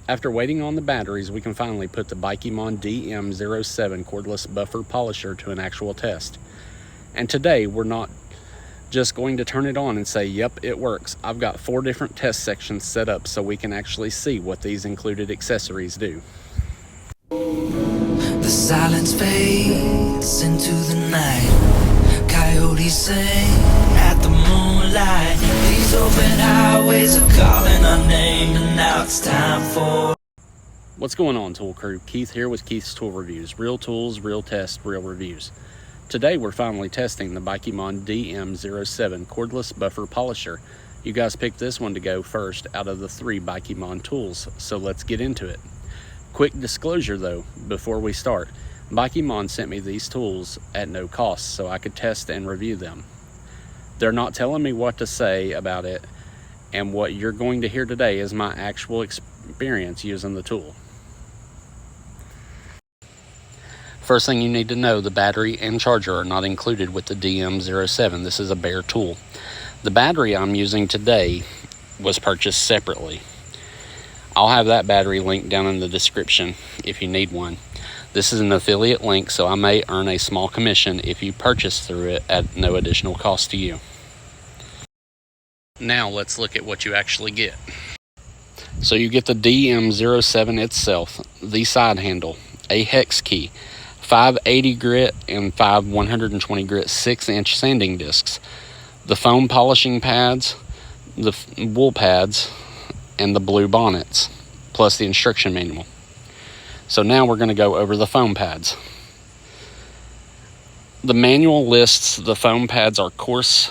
After waiting on the batteries, we can finally put the Baikemon DM07 Cordless Buffer Polisher to an actual test. And today, we're not just going to turn it on and say, yep, it works. I've got 4 different test sections set up so we can actually see what these included accessories do. The silence fades into the night. Coyotes sing at the moonlight. These open highways are calling our name, and now it's time for... What's going on, Tool Crew? Keith here with Keith's Tool Reviews. Real tools, real tests, real reviews. Today we're finally testing the Baikemon DM07 Cordless Buffer Polisher. You guys picked this one to go first out of the 3 Baikemon tools, so let's get into it. Quick disclosure though, before we start, Baikemon sent me these tools at no cost so I could test and review them. They're not telling me what to say about it, and what you're going to hear today is my actual experience using the tool. First thing you need to know, the battery and charger are not included with the DM07. This is a bare tool. The battery I'm using today was purchased separately. I'll have that battery link down in the description if you need one. This is an affiliate link, so I may earn a small commission if you purchase through it at no additional cost to you. Now let's look at what you actually get. So you get the DM07 itself, the side handle, a hex key, 580 grit and 5 120 grit 6-inch sanding discs, the foam polishing pads, the wool pads, and the blue bonnets, plus the instruction manual. So now we're going to go over the foam pads. The manual lists the foam pads are coarse,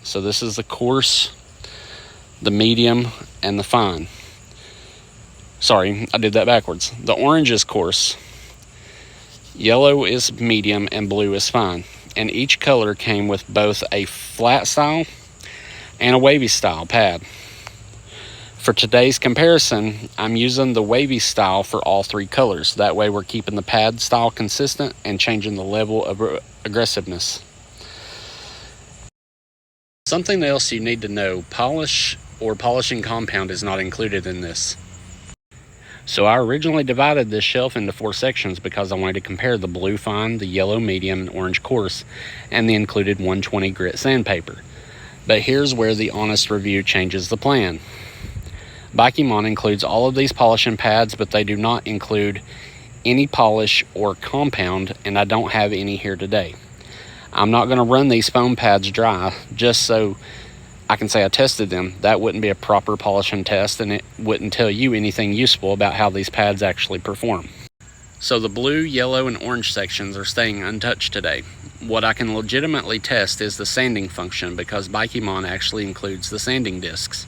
so this is the coarse, the medium, and the fine. Sorry, I did that backwards. The orange is coarse, yellow is medium, and blue is fine. And each color came with both a flat style and a wavy style pad. For today's comparison, I'm using the wavy style for all 3 colors. That way we're keeping the pad style consistent and changing the level of aggressiveness. Something else you need to know, polish or polishing compound is not included in this. So I originally divided this shelf into 4 sections because I wanted to compare the blue fine, the yellow medium, and orange coarse, and the included 120 grit sandpaper. But here's where the honest review changes the plan. Baikemon includes all of these polishing pads, but they do not include any polish or compound, and I don't have any here today. I'm not going to run these foam pads dry just so I can say I tested them. That wouldn't be a proper polishing test, and it wouldn't tell you anything useful about how these pads actually perform. So the blue, yellow, and orange sections are staying untouched today. What I can legitimately test is the sanding function because Baikemon actually includes the sanding discs.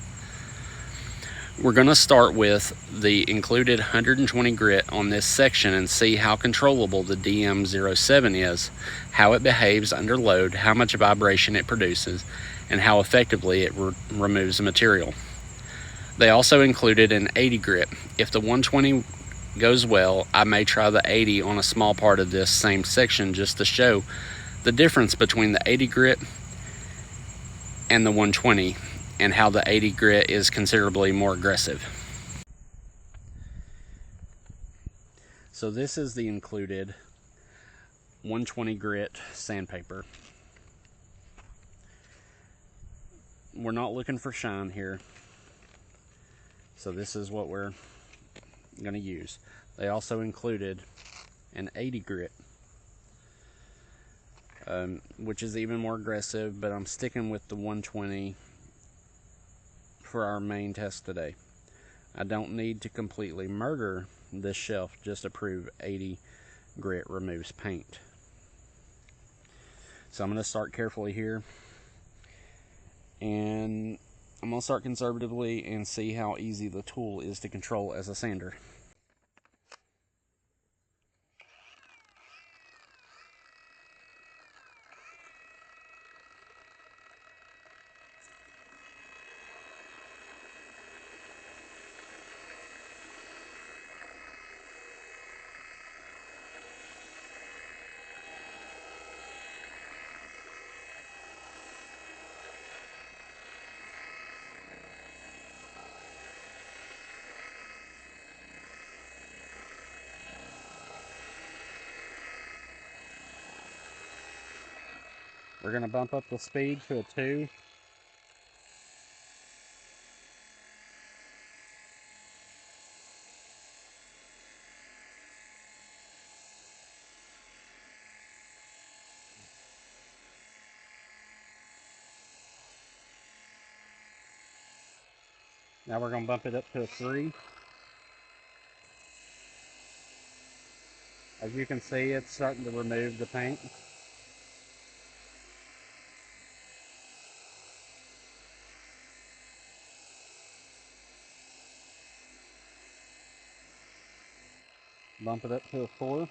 We're going to start with the included 120 grit on this section and see how controllable the DM07 is, how it behaves under load, how much vibration it produces, and how effectively it removes the material. They also included an 80 grit. If the 120 goes well, I may try the 80 on a small part of this same section just to show the difference between the 80 grit and the 120 and how the 80 grit is considerably more aggressive. So this is the included 120 grit sandpaper. We're not looking for shine here, so this is what we're going to use. They also included an 80 grit, which is even more aggressive, but I'm sticking with the 120 for our main test today. I don't need to completely murder this shelf just to prove 80 grit removes paint. So I'm going to start carefully here, and I'm going to start conservatively and see how easy the tool is to control as a sander. We're going to bump up the speed to a 2. Now we're going to bump it up to a 3. As you can see, it's starting to remove the paint. Bump it up to a 4.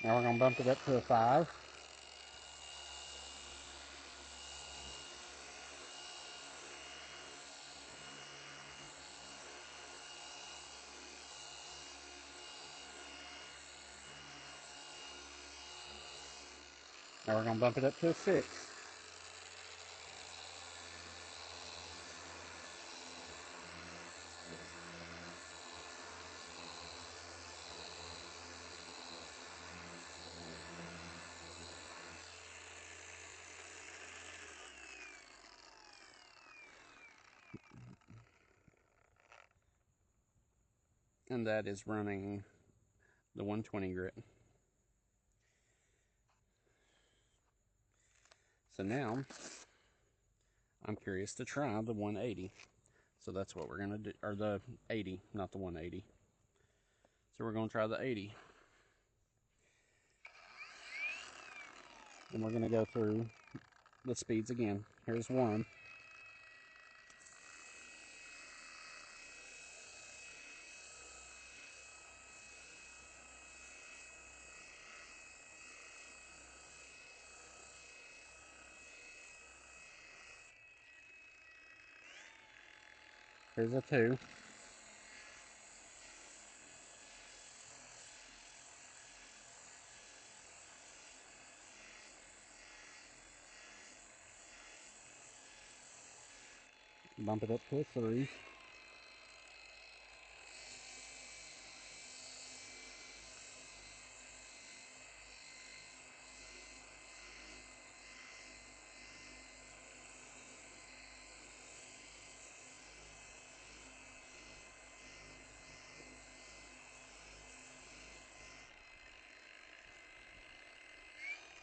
Now we're going to bump it up to a 5. Now we're going to bump it up to a 6. And that is running the 120 grit. So now, I'm curious to try the 180. So that's what we're going to do, or the 80, not the 180. So we're going to try the 80. And we're going to go through the speeds again. Here's 1. Here's a 2. Bump it up to a 3.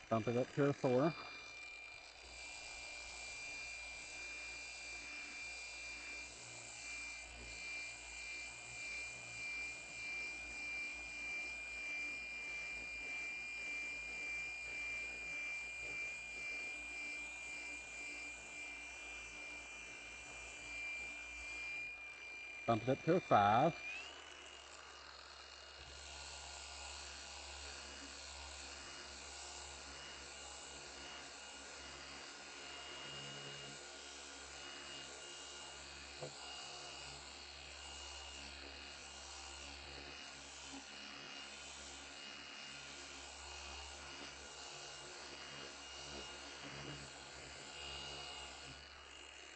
Bump it up to a 4. Bump it up to a 5.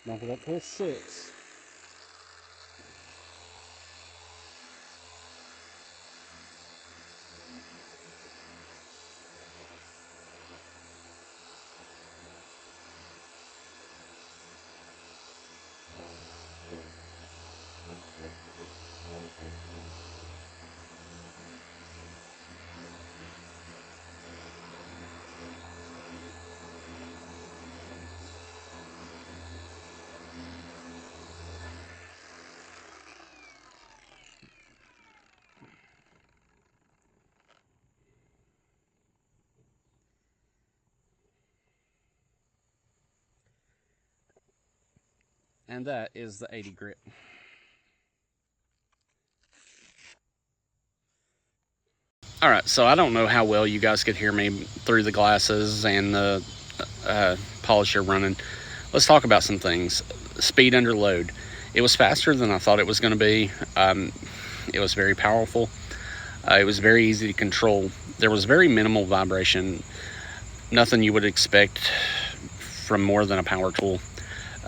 Bump it up to a 6. And that is the 80 grit. Alright, so I don't know how well you guys could hear me through the glasses and the polisher running. Let's talk about some things. Speed under load. It was faster than I thought it was going to be. It was very powerful. It was very easy to control. There was very minimal vibration, nothing you would expect from more than a power tool.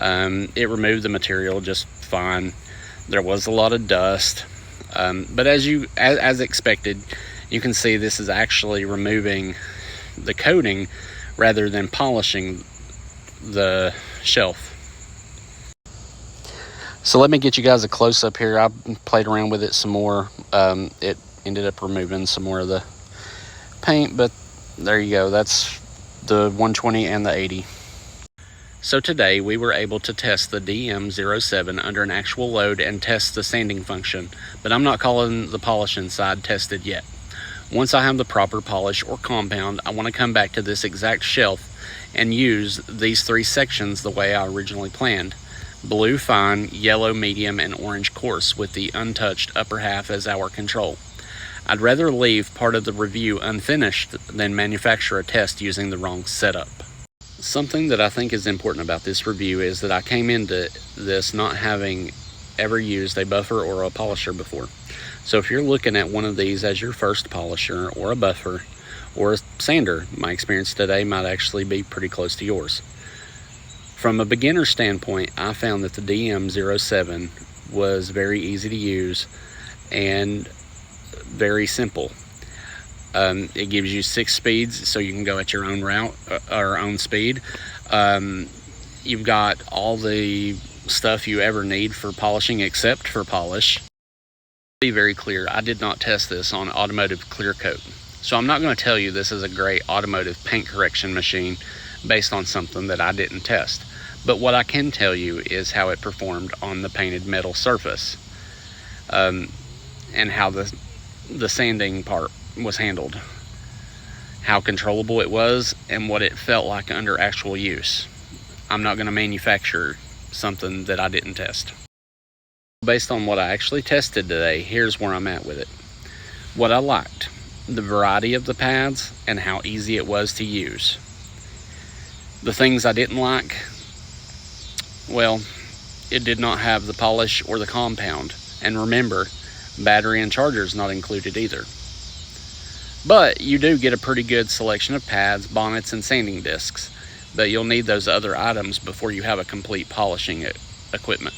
It removed the material just fine. There was a lot of dust, but as expected, you can see this is actually removing the coating rather than polishing the shelf. So let me get you guys a close-up here. I played around with it some more. It ended up removing some more of the paint, but there you go. That's the 120 and the 80. So today we were able to test the DM07 under an actual load and test the sanding function, but I'm not calling the polishing side tested yet. Once I have the proper polish or compound, I want to come back to this exact shelf and use these 3 sections the way I originally planned. Blue fine, yellow medium, and orange coarse, with the untouched upper half as our control. I'd rather leave part of the review unfinished than manufacture a test using the wrong setup. Something that I think is important about this review is that I came into this not having ever used a buffer or a polisher before. So if you're looking at one of these as your first polisher or a buffer or a sander, my experience today might actually be pretty close to yours. From a beginner standpoint, I found that the DM07 was very easy to use and very simple. It gives you 6 speeds, so you can go at your own route or own speed. You've got all the stuff you ever need for polishing except for polish. Be very clear, I did not test this on automotive clear coat, so I'm not going to tell you this is a great automotive paint correction machine based on something that I didn't test. But what I can tell you is how it performed on the painted metal surface, and how the sanding part was handled, how controllable it was, and what it felt like under actual use. I'm not going to manufacture something that I didn't test. Based on what I actually tested today, here's where I'm at with it. What I liked: the variety of the pads and how easy it was to use. The things I didn't like, well, it did not have the polish or the compound. And remember, battery and charger's not included either. But you do get a pretty good selection of pads, bonnets, and sanding discs. But you'll need those other items before you have a complete polishing equipment.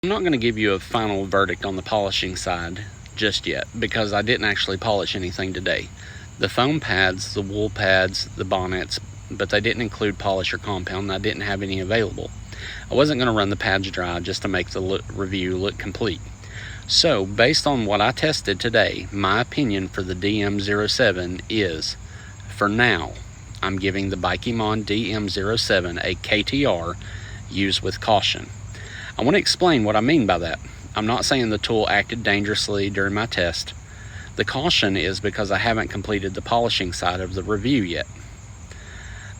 I'm not going to give you a final verdict on the polishing side just yet, because I didn't actually polish anything today. The foam pads, the wool pads, the bonnets, but they didn't include polish or compound, and I didn't have any available. I wasn't going to run the pads dry just to make the review look complete. So, based on what I tested today, my opinion for the DM07 is, for now, I'm giving the Baikemon DM07 a KTR, use with caution. I want to explain what I mean by that. I'm not saying the tool acted dangerously during my test. The caution is because I haven't completed the polishing side of the review yet.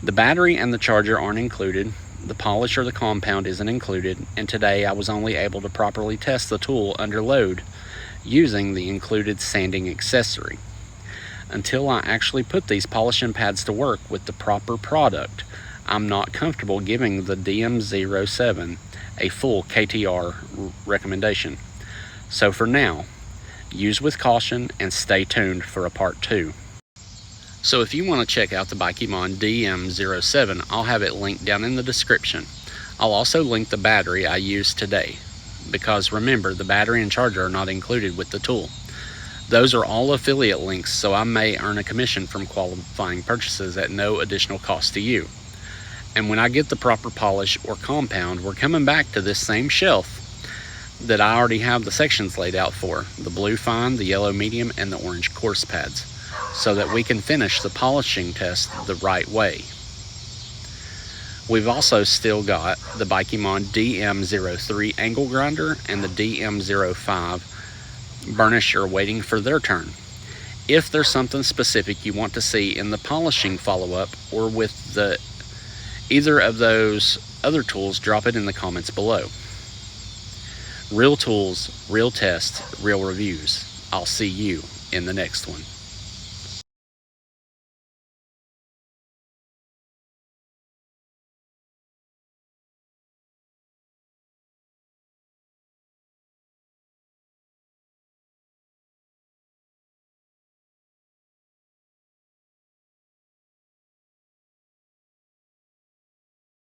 The battery and the charger aren't included, the polish or the compound isn't included, and today I was only able to properly test the tool under load using the included sanding accessory. Until I actually put these polishing pads to work with the proper product, I'm not comfortable giving the DM07 a full KTR recommendation. So for now, use with caution and stay tuned for a part 2. So if you want to check out the Baikemon DM07, I'll have it linked down in the description. I'll also link the battery I used today, because remember, the battery and charger are not included with the tool. Those are all affiliate links, so I may earn a commission from qualifying purchases at no additional cost to you. And when I get the proper polish or compound, we're coming back to this same shelf that I already have the sections laid out for, the blue fine, the yellow medium, and the orange coarse pads, so that we can finish the polishing test the right way. We've also still got the Baikemon DM03 angle grinder and the DM05 burnisher waiting for their turn. If there's something specific you want to see in the polishing follow-up or with either of those other tools, drop it in the comments below. Real tools, real tests, real reviews. I'll see you in the next one.